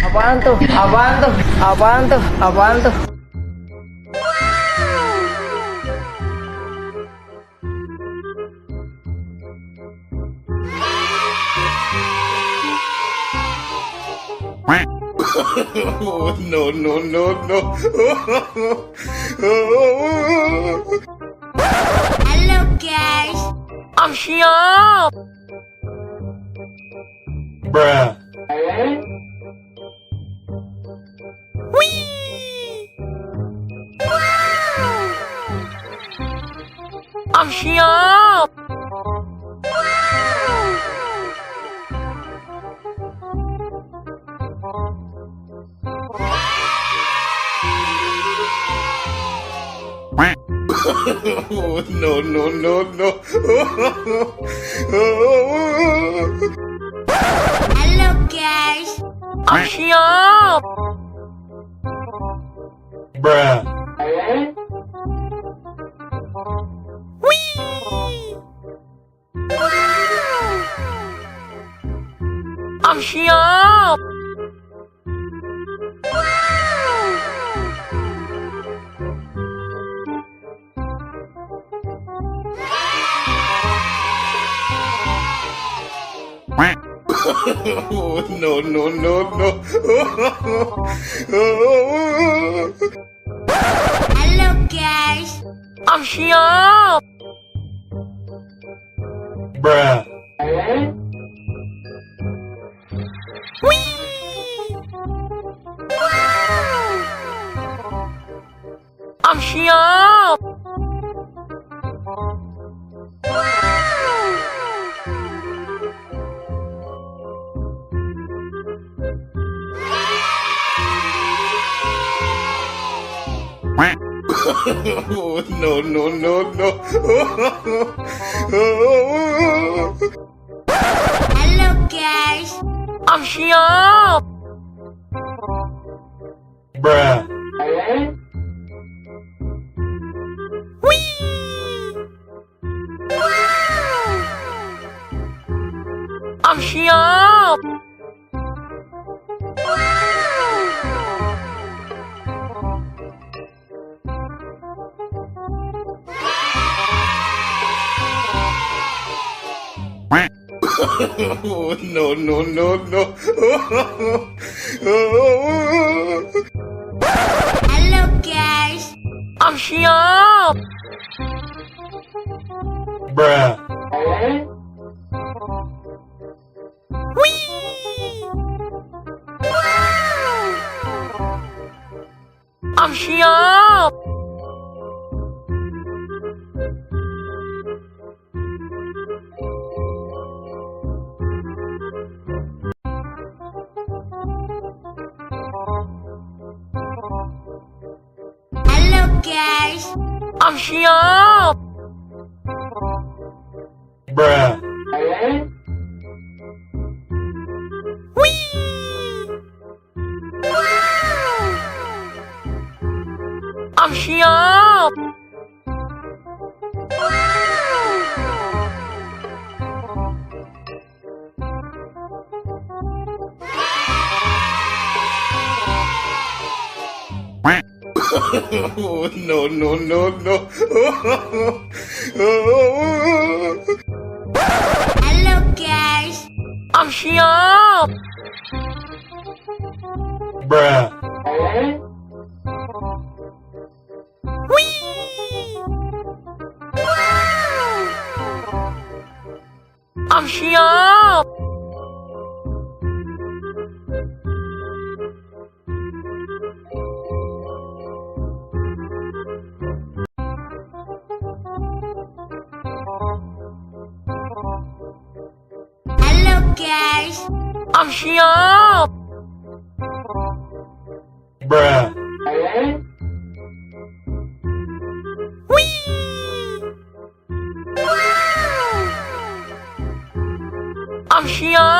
Apaan tuh? Apaan tuh? Apaan tuh? Apaan tuh? No, no, no, no. Halo guys. Siap. Bruh. Siap. No, no, no, no. Halo guys. Siap. Bruh. Siap. No, no, no, no. Halo guys. Siap. Bruh. Siap. No, no, no, no. Halo guys. Siap. Bruh. Siap. No, no, no, no. Halo guys. Siap. Bruh. Siap. Halo guys. Siap. Bruh. Siap. No, no, no, no. Halo guys. Siap. Bruh. Siap. Halo guys. Siap. Bruh. Siap.